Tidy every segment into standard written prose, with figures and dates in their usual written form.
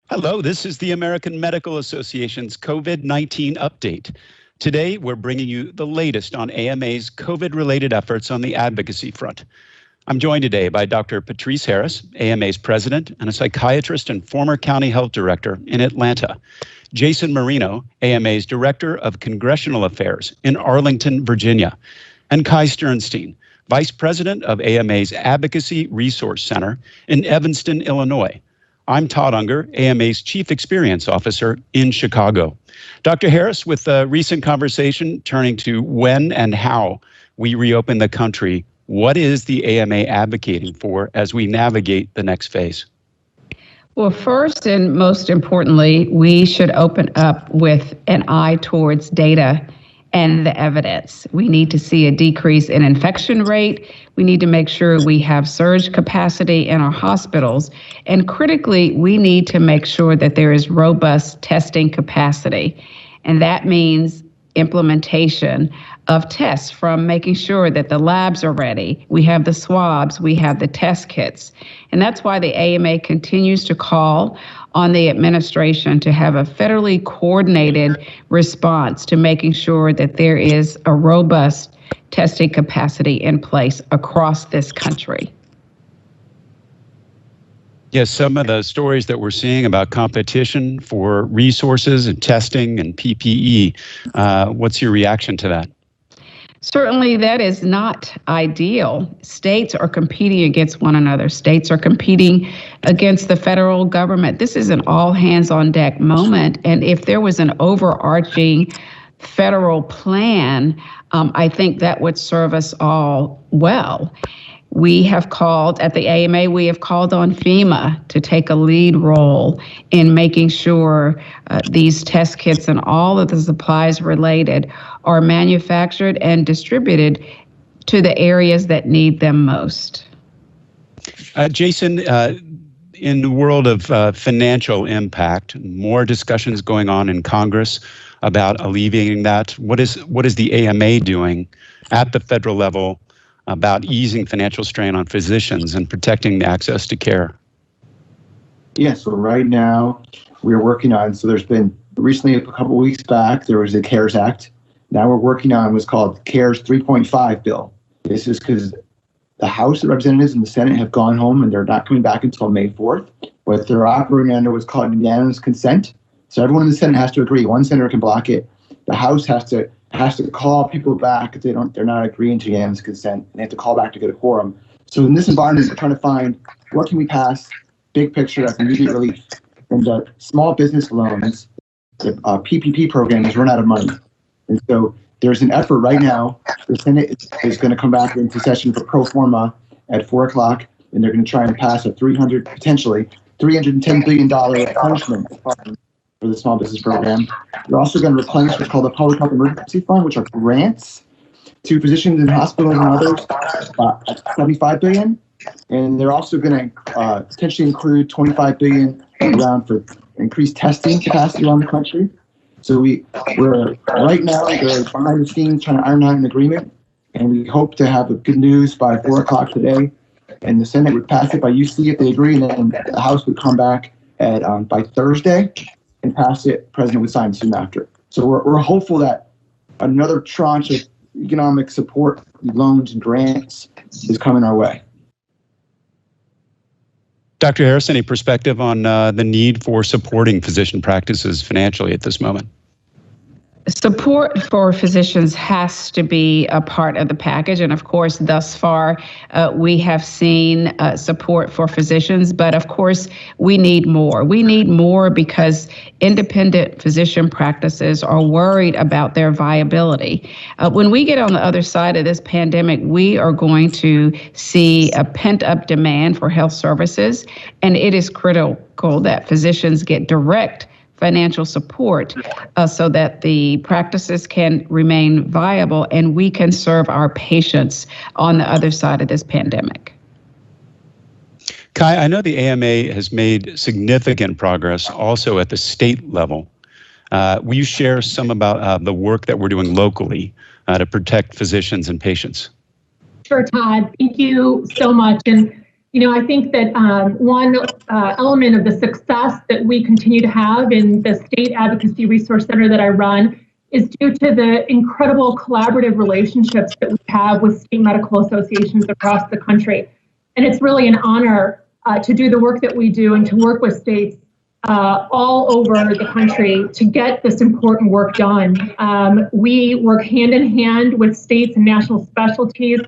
Hello, this is the American Medical Association's COVID-19 update. Today, we're bringing you the latest on AMA's COVID-related efforts on the advocacy front. I'm joined today by Dr. Patrice Harris, AMA's president and a psychiatrist and former county health director in Atlanta. Jason Marino, AMA's director of congressional affairs in Arlington, Virginia. And Kai Sternstein, vice president of AMA's Advocacy Resource Center in Evanston, Illinois. I'm Todd Unger, AMA's Chief Experience Officer in Chicago. Dr. Harris, with a recent conversation turning to when and how we reopen the country, what is the AMA advocating for as we navigate the next phase? Well, first and most importantly, we should open up with an eye towards data and the evidence. We need to see a decrease in infection rate. We need to make sure we have surge capacity in our hospitals. And critically, we need to make sure that there is robust testing capacity. And that means implementation of tests, from making sure that the labs are ready. We have the swabs, we have the test kits. And that's why the AMA continues to call on the administration to have a federally coordinated response to making sure that there is a robust testing capacity in place across this country. Yes, some of the stories that we're seeing about competition for resources and testing and PPE, what's your reaction to that? Certainly, that is not ideal. States are competing against one another. States are competing against the federal government. This is an all-hands-on-deck moment, and if there was an overarching federal plan, I think that would serve us all well. We have called, at the AMA, we have called on FEMA to take a lead role in making sure these test kits and all of the supplies related are manufactured and distributed to the areas that need them most. Jason, in the world of financial impact, more discussions going on in Congress about alleviating that. What is the AMA doing at the federal level about easing financial strain on physicians and protecting the access to care? Yes, so right now we're working on, so there's been recently a couple of weeks back, there was the CARES Act. Now we're working on what's called CARES 3.5 bill. This is because the House of Representatives and the Senate have gone home and they're not coming back until May 4th, but they're operating under what's called unanimous consent. So everyone in the Senate has to agree. One senator can block it. The House has to call people back if they're not agreeing to unanimous consent, and they have to call back to get a quorum. So in this environment, we're trying to find what can we pass, big picture, that's immediate relief. And the small business loans, the PPP program has run out of money. And so there's an effort right now. The Senate is going to come back into session for pro forma at 4 o'clock, and they're going to try and pass a potentially $310 billion punishment for the small business program. They're also going to replenish what's called the Public Health Emergency Fund, which are grants to physicians and hospitals and others, at $75 billion. And they're also going to potentially include $25 billion around for increased testing capacity around the country. So we're right now, they're behind the scenes trying to iron out an agreement, and we hope to have a good news by 4 o'clock today. And the Senate would pass it by UC if they agree, and then the House would come back by Thursday and pass it. President would sign soon after. So we're hopeful that another tranche of economic support, loans and grants is coming our way. Dr. Harris, any perspective on the need for supporting physician practices financially at this moment? Support for physicians has to be a part of the package. And of course, thus far, we have seen support for physicians. But of course, we need more. We need more because independent physician practices are worried about their viability. When we get on the other side of this pandemic, we are going to see a pent-up demand for health services. And it is critical that physicians get direct financial support so that the practices can remain viable and we can serve our patients on the other side of this pandemic. Kai, I know the AMA has made significant progress also at the state level. Will you share some about the work that we're doing locally to protect physicians and patients? Sure, Todd. Thank you so much. And I think that one element of the success that we continue to have in the State Advocacy Resource Center that I run is due to the incredible collaborative relationships that we have with state medical associations across the country. And it's really an honor to do the work that we do and to work with states all over the country to get this important work done. We work hand in hand with states and national specialties.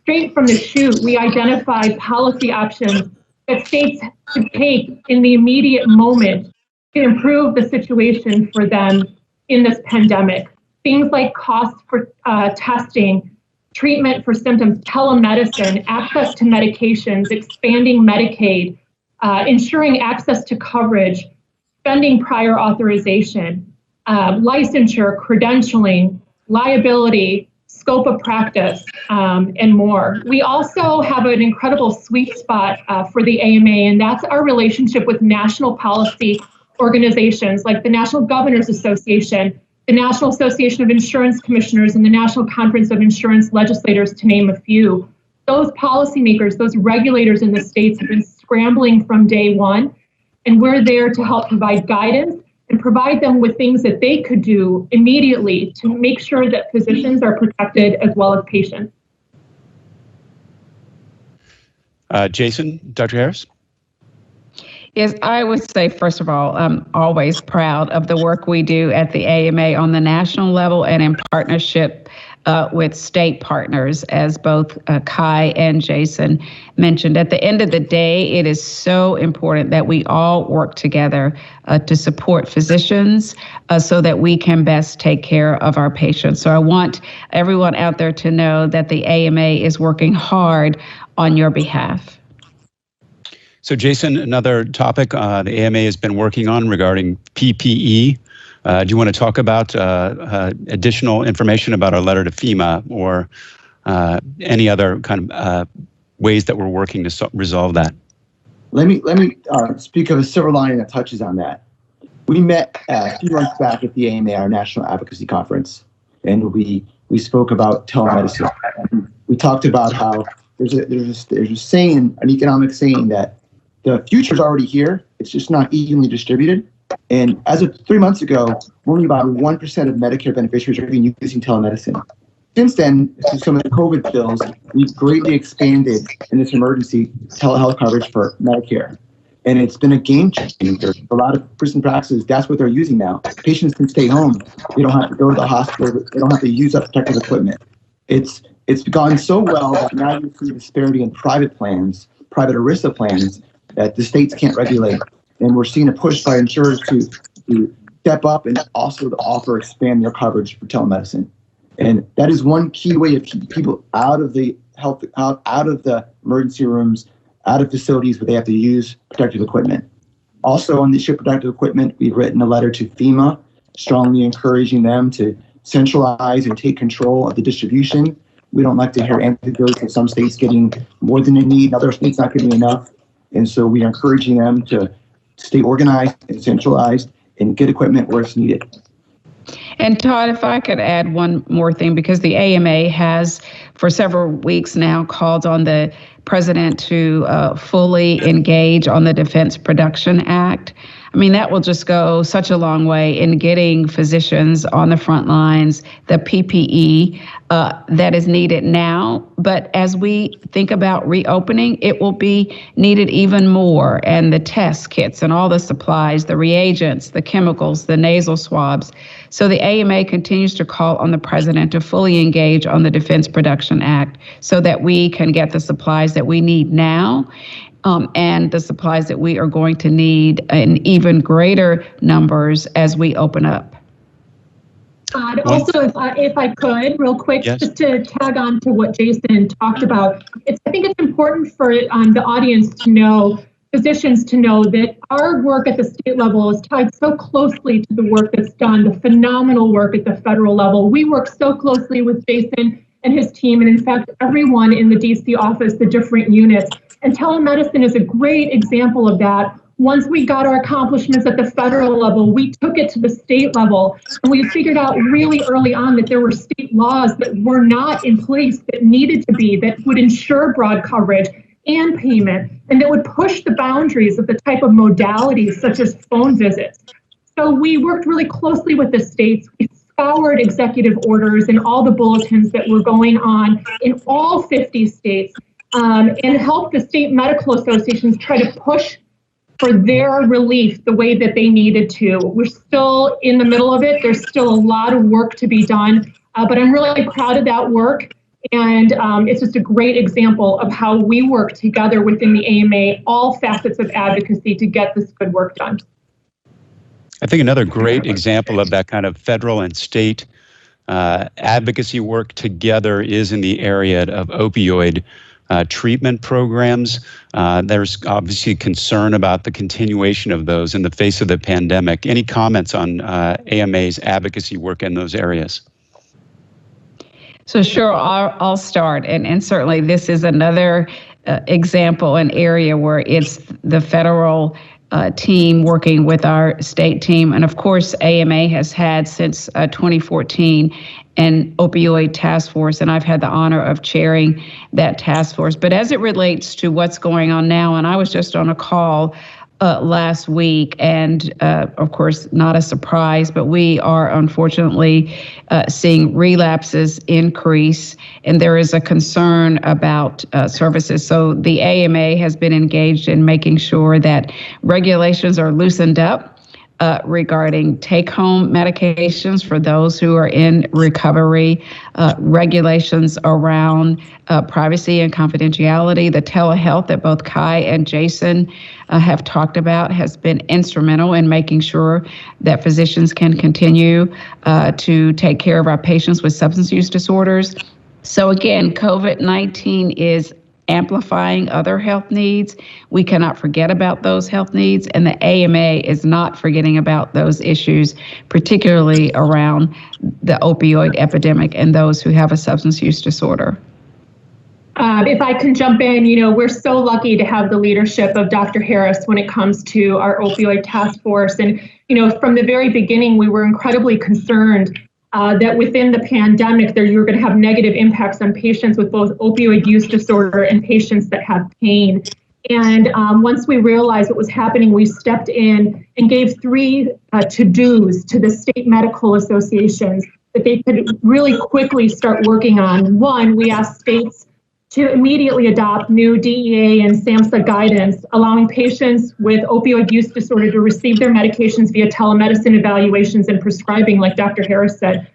Straight from the chute, we identify policy options that states could take in the immediate moment to improve the situation for them in this pandemic. Things like costs for testing, treatment for symptoms, telemedicine, access to medications, expanding Medicaid, ensuring access to coverage, spending prior authorization, licensure, credentialing, liability, scope of practice, and more. We also have an incredible sweet spot for the AMA, and that's our relationship with national policy organizations like the National Governors Association, the National Association of Insurance Commissioners, and the National Conference of Insurance Legislators, to name a few. Those policymakers, those regulators in the states have been scrambling from day one, and we're there to help provide guidance and provide them with things that they could do immediately to make sure that physicians are protected as well as patients. Jason, Dr. Harris? Yes, I would say, first of all, I'm always proud of the work we do at the AMA on the national level and in partnership with state partners, as both Kai and Jason mentioned. At the end of the day, it is so important that we all work together to support physicians so that we can best take care of our patients. So I want everyone out there to know that the AMA is working hard on your behalf. So Jason, another topic the AMA has been working on regarding PPE. Do you want to talk about additional information about our letter to FEMA or any other kind of ways that we're working to resolve that? Let me speak of a silver lining that touches on that. We met a few months back at the AMA, our National Advocacy Conference, and we spoke about telemedicine. We talked about how there's a saying, an economic saying, that the future's already here. It's just not evenly distributed. And as of 3 months ago, only about 1% of Medicare beneficiaries are even using telemedicine. Since then, through some of the COVID bills, we've greatly expanded in this emergency telehealth coverage for Medicare. And it's been a game changer. A lot of prison practices, that's what they're using now. Patients can stay home. They don't have to go to the hospital. They don't have to use up protective equipment. It's gone so well that now you see disparity in private plans, private ERISA plans, that the states can't regulate. And we're seeing a push by insurers to step up and also to offer, expand their coverage for telemedicine. And that is one key way of keeping people out of the out of the emergency rooms, out of facilities where they have to use protective equipment. Also, on the issue of protective equipment, we've written a letter to FEMA, strongly encouraging them to centralize and take control of the distribution. We don't like to hear anecdotes of some states getting more than they need, other states not getting enough. And so we are encouraging them to stay organized and centralized and get equipment where it's needed. And Todd, if I could add one more thing, because the AMA has for several weeks now called on the president to fully engage on the Defense Production Act. I mean, that will just go such a long way in getting physicians on the front lines, the PPE that is needed now. But as we think about reopening, it will be needed even more. And the test kits and all the supplies, the reagents, the chemicals, the nasal swabs. So the AMA continues to call on the president to fully engage on the Defense Production Act so that we can get the supplies that we need now. And the supplies that we are going to need in even greater numbers as we open up. Also, if I could, real quick, yes, just to tag on to what Jason talked about, I think it's important for the audience to know, physicians to know, that our work at the state level is tied so closely to the work that's done, the phenomenal work at the federal level. We work so closely with Jason and his team, and in fact, everyone in the DC office, the different units. And telemedicine is a great example of that. Once we got our accomplishments at the federal level, we took it to the state level, and we figured out really early on that there were state laws that were not in place that needed to be, that would ensure broad coverage. and payment, and that would push the boundaries of the type of modalities such as phone visits. So we worked really closely with the states. We scoured executive orders and all the bulletins that were going on in all 50 states, and helped the state medical associations try to push for their relief the way that they needed to. We're still in the middle of it. There's still a lot of work to be done, but I'm really proud of that work. And it's just a great example of how we work together within the AMA, all facets of advocacy to get this good work done. I think another great example of that kind of federal and state advocacy work together is in the area of opioid treatment programs. There's obviously concern about the continuation of those in the face of the pandemic. Any comments on AMA's advocacy work in those areas? So sure, I'll start. And certainly this is another example, an area where it's the federal team working with our state team. And of course, AMA has had since 2014 an opioid task force, and I've had the honor of chairing that task force. But as it relates to what's going on now, and I was just on a call last week, and of course, not a surprise, but we are unfortunately seeing relapses increase, and there is a concern about services. So the AMA has been engaged in making sure that regulations are loosened up regarding take-home medications for those who are in recovery, regulations around privacy and confidentiality. The telehealth that both Kai and Jason have talked about has been instrumental in making sure that physicians can continue to take care of our patients with substance use disorders. So again, COVID-19 is amplifying other health needs. We cannot forget about those health needs, and the AMA is not forgetting about those issues, particularly around the opioid epidemic and those who have a substance use disorder. If I can jump in, we're so lucky to have the leadership of Dr. Harris when it comes to our opioid task force. And, from the very beginning, we were incredibly concerned that within the pandemic, you were going to have negative impacts on patients with both opioid use disorder and patients that have pain. And once we realized what was happening, we stepped in and gave 3 to-dos to the state medical associations that they could really quickly start working on. One, we asked states to immediately adopt new DEA and SAMHSA guidance, allowing patients with opioid use disorder to receive their medications via telemedicine evaluations and prescribing, like Dr. Harris said.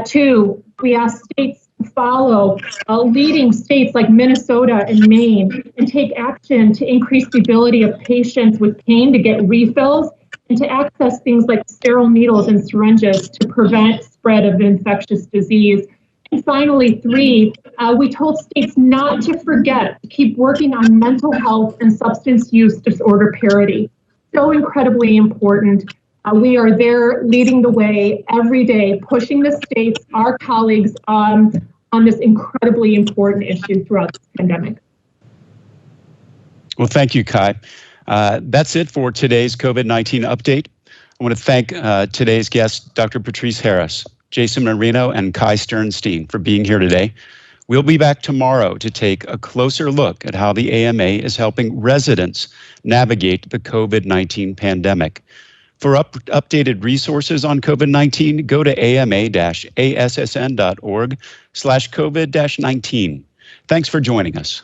2, we asked states to follow leading states like Minnesota and Maine and take action to increase the ability of patients with pain to get refills and to access things like sterile needles and syringes to prevent spread of infectious disease. And finally, 3, we told states not to forget to keep working on mental health and substance use disorder parity. So incredibly important. We are there leading the way every day, pushing the states, our colleagues, on this incredibly important issue throughout this pandemic. Well, thank you, Kai. That's it for today's COVID-19 update. I want to thank today's guests, Dr. Patrice Harris, Jason Marino, and Kai Sternstein for being here today. We'll be back tomorrow to take a closer look at how the AMA is helping residents navigate the COVID-19 pandemic. For updated resources on COVID-19, go to ama-assn.org/COVID-19. Thanks for joining us.